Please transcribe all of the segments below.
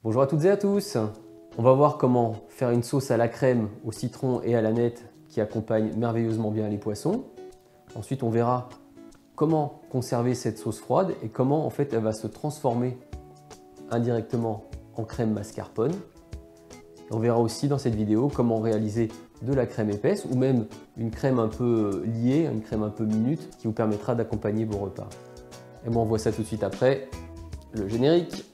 Bonjour à toutes et à tous. On va voir comment faire une sauce à la crème, au citron et à l'aneth qui accompagne merveilleusement bien les poissons. Ensuite, on verra comment conserver cette sauce froide et comment en fait elle va se transformer indirectement en crème mascarpone. On verra aussi dans cette vidéo comment réaliser de la crème épaisse ou même une crème un peu liée, une crème un peu minute qui vous permettra d'accompagner vos repas. Et moi on voit ça tout de suite après le générique.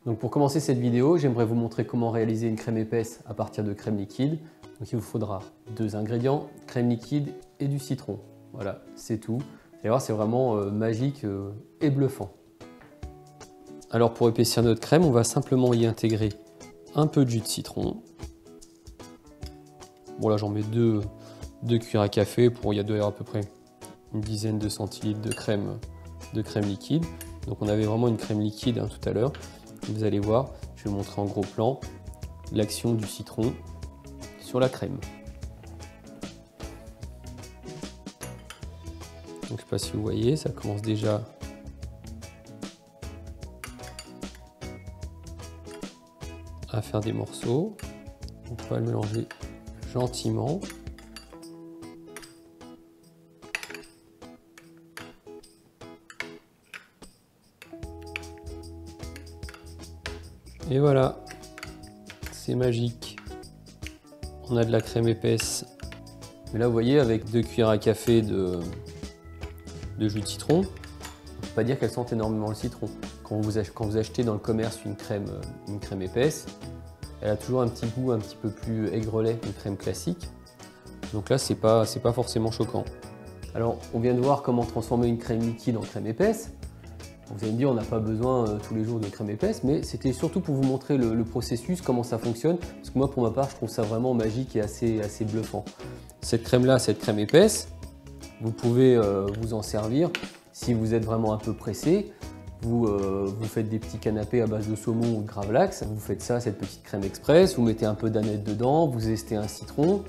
Donc pour commencer cette vidéo, j'aimerais vous montrer comment réaliser une crème épaisse à partir de crème liquide. Donc il vous faudra 2 ingrédients, crème liquide et du citron. Voilà, c'est tout. Vous allez voir, c'est vraiment magique et bluffant. Alors pour épaissir notre crème, on va simplement y intégrer un peu de jus de citron. Bon là j'en mets 2 cuillères à café, il y a à peu près une dizaine de centilitres de crème liquide. Donc on avait vraiment une crème liquide tout à l'heure. Vous allez voir, je vais vous montrer en gros plan l'action du citron sur la crème. Donc, je ne sais pas si vous voyez, ça commence déjà à faire des morceaux. On va le mélanger gentiment. Et voilà, c'est magique. On a de la crème épaisse. Mais là, vous voyez, avec 2 cuillères à café de jus de citron, on ne peut pas dire qu'elle sente énormément le citron. Quand vous achetez dans le commerce une crème épaisse, elle a toujours un petit goût un petit peu plus aigrelet qu'une crème classique. Donc là, c'est pas forcément choquant. Alors, on vient de voir comment transformer une crème liquide en crème épaisse. Vous allez me dire, on n'a pas besoin tous les jours de crème épaisse, mais c'était surtout pour vous montrer le processus, comment ça fonctionne, parce que moi, pour ma part, je trouve ça vraiment magique et assez bluffant. Cette crème-là, cette crème épaisse, vous pouvez vous en servir si vous êtes vraiment un peu pressé. Vous faites des petits canapés à base de saumon ou de gravlax, vous faites ça, cette petite crème express, vous mettez un peu d'aneth dedans, vous zestez un citron,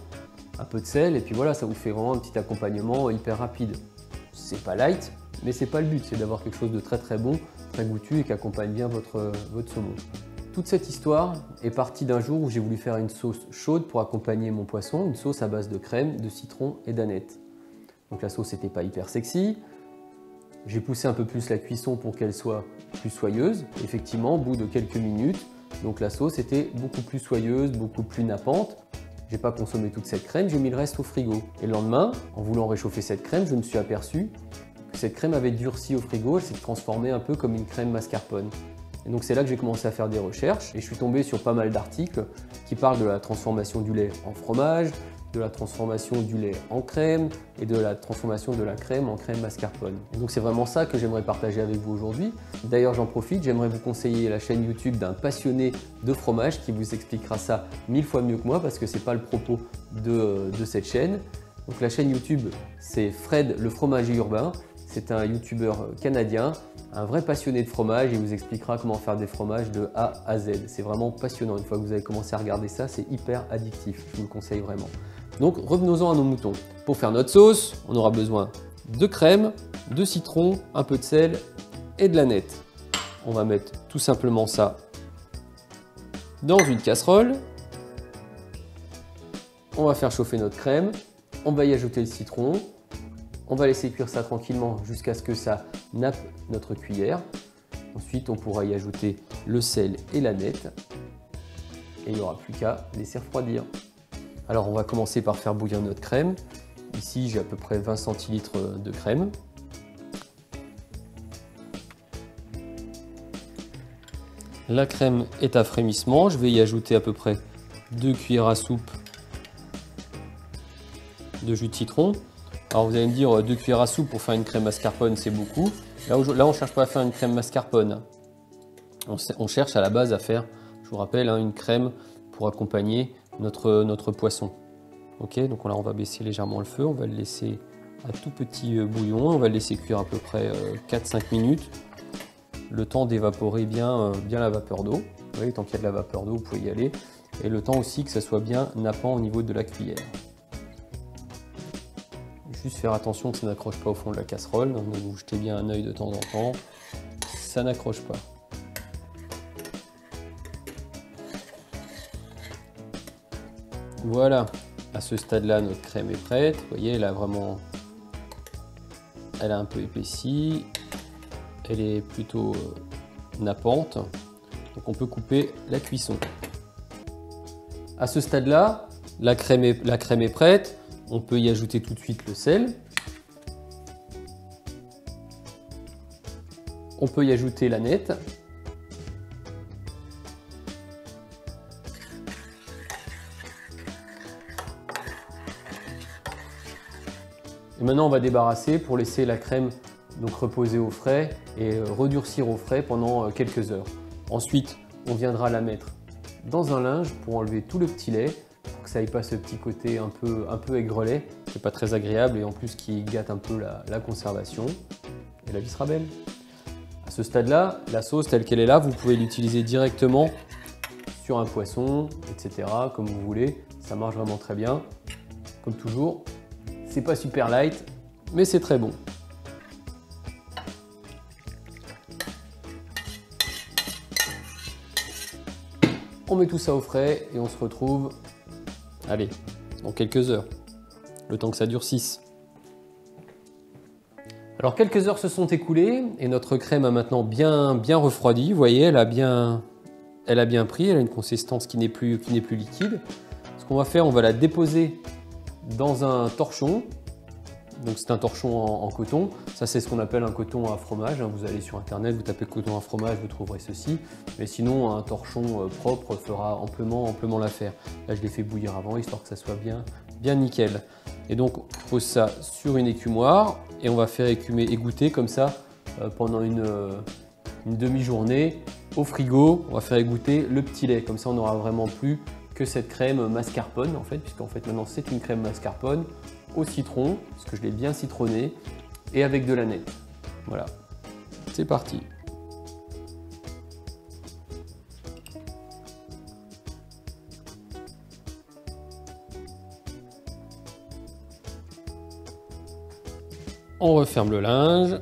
un peu de sel, et puis voilà, ça vous fait vraiment un petit accompagnement hyper rapide. C'est pas light, mais c'est pas le but, c'est d'avoir quelque chose de très bon, très goûtu et qui accompagne bien votre saumon. Toute cette histoire est partie d'un jour où j'ai voulu faire une sauce chaude pour accompagner mon poisson, une sauce à base de crème, de citron et d'aneth. Donc la sauce n'était pas hyper sexy, j'ai poussé un peu plus la cuisson pour qu'elle soit plus soyeuse. Effectivement, au bout de quelques minutes, donc la sauce était beaucoup plus soyeuse, beaucoup plus nappante. J'ai pas consommé toute cette crème, j'ai mis le reste au frigo. Et le lendemain, en voulant réchauffer cette crème, je me suis aperçu que cette crème avait durci au frigo, elle s'est transformée un peu comme une crème mascarpone. Et donc c'est là que j'ai commencé à faire des recherches et je suis tombé sur pas mal d'articles qui parlent de la transformation du lait en fromage, de la transformation du lait en crème et de la transformation de la crème en crème mascarpone. Et donc c'est vraiment ça que j'aimerais partager avec vous aujourd'hui. D'ailleurs j'en profite, j'aimerais vous conseiller la chaîne YouTube d'un passionné de fromage qui vous expliquera ça 1000 fois mieux que moi parce que c'est pas le propos de cette chaîne. Donc la chaîne YouTube c'est Fred le fromager urbain. C'est un youtubeur canadien, un vrai passionné de fromage. Il vous expliquera comment faire des fromages de A à Z. C'est vraiment passionnant. Une fois que vous avez commencé à regarder ça, c'est hyper addictif. Je vous le conseille vraiment. Donc revenons-en à nos moutons. Pour faire notre sauce, on aura besoin de crème, de citron, un peu de sel et de l'aneth. On va mettre tout simplement ça dans une casserole. On va faire chauffer notre crème. On va y ajouter le citron. On va laisser cuire ça tranquillement jusqu'à ce que ça nappe notre cuillère. Ensuite, on pourra y ajouter le sel et l'aneth. Et il n'y aura plus qu'à laisser refroidir. Alors, on va commencer par faire bouillir notre crème. Ici, j'ai à peu près 20 centilitres de crème. La crème est à frémissement. Je vais y ajouter à peu près 2 cuillères à soupe de jus de citron. Alors vous allez me dire 2 cuillères à soupe pour faire une crème mascarpone, c'est beaucoup. Là, on ne cherche pas à faire une crème mascarpone. On cherche à la base à faire, je vous rappelle, une crème pour accompagner notre poisson. Ok, donc là on va baisser légèrement le feu, on va le laisser à tout petit bouillon, on va le laisser cuire à peu près 4-5 minutes, le temps d'évaporer bien la vapeur d'eau. Vous voyez, tant qu'il y a de la vapeur d'eau, vous pouvez y aller, et le temps aussi que ça soit bien nappant au niveau de la cuillère. Juste faire attention que ça n'accroche pas au fond de la casserole, donc vous jetez bien un œil de temps en temps, ça n'accroche pas. Voilà, à ce stade-là, notre crème est prête. Vous voyez, elle a un peu épaissi, elle est plutôt nappante, donc on peut couper la cuisson. À ce stade-là, la crème est prête. On peut y ajouter tout de suite le sel. On peut y ajouter la nette. Et maintenant, on va débarrasser pour laisser la crème donc reposer au frais et redurcir au frais pendant quelques heures. Ensuite, on viendra la mettre dans un linge pour enlever tout le petit lait, pour que ça n'ait pas ce petit côté un peu aigrelet, c'est pas très agréable et en plus qui gâte un peu la conservation. Et la vie sera belle. À ce stade-là, la sauce telle qu'elle est là, vous pouvez l'utiliser directement sur un poisson, etc. comme vous voulez. Ça marche vraiment très bien. Comme toujours, c'est pas super light, mais c'est très bon. On met tout ça au frais et on se retrouve, allez, dans quelques heures, le temps que ça durcisse. Alors quelques heures se sont écoulées et notre crème a maintenant bien refroidi. Vous voyez, elle a bien pris, elle a une consistance qui n'est plus liquide. Ce qu'on va faire, on va la déposer dans un torchon. Donc c'est un torchon en coton, ça c'est ce qu'on appelle un coton à fromage. Vous allez sur internet, vous tapez coton à fromage, vous trouverez ceci. Mais sinon un torchon propre fera amplement l'affaire. Là je l'ai fait bouillir avant, histoire que ça soit bien nickel. Et donc on pose ça sur une écumoire et on va faire égoutter comme ça pendant une demi-journée au frigo. On va faire égoutter le petit lait, comme ça on n'aura vraiment plus que cette crème mascarpone en fait, puisqu'en fait maintenant c'est une crème mascarpone au citron, parce que je l'ai bien citronné, et avec de la nette. Voilà, c'est parti. On referme le linge.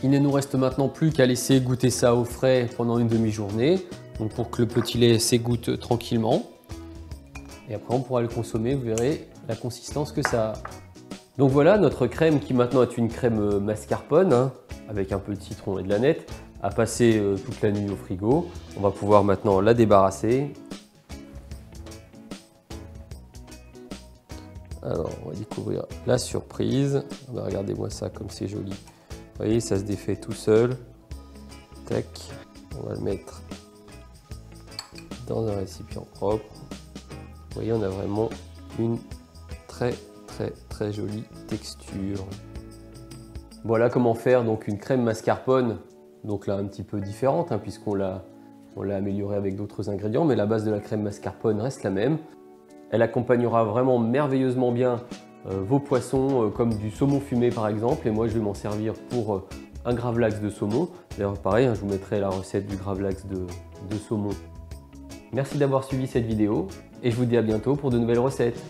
Il ne nous reste maintenant plus qu'à laisser goûter ça au frais pendant une demi-journée, donc pour que le petit lait s'égoutte tranquillement. Et après on pourra le consommer, vous verrez la consistance que ça a. Donc voilà, notre crème qui maintenant est une crème mascarpone, avec un peu de citron et de la nette, a passé toute la nuit au frigo. On va pouvoir maintenant la débarrasser. Alors on va découvrir la surprise. Regardez-moi ça comme c'est joli. Vous voyez, ça se défait tout seul. Tac, on va le mettre dans un récipient propre. Vous voyez, on a vraiment une très jolie texture. Voilà comment faire donc une crème mascarpone, donc là un petit peu différente puisqu'on l'a améliorée avec d'autres ingrédients, mais la base de la crème mascarpone reste la même. Elle accompagnera vraiment merveilleusement bien vos poissons comme du saumon fumé par exemple, et moi je vais m'en servir pour un gravlax de saumon. D'ailleurs pareil, je vous mettrai la recette du gravlax de saumon. Merci d'avoir suivi cette vidéo et je vous dis à bientôt pour de nouvelles recettes.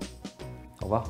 Au revoir.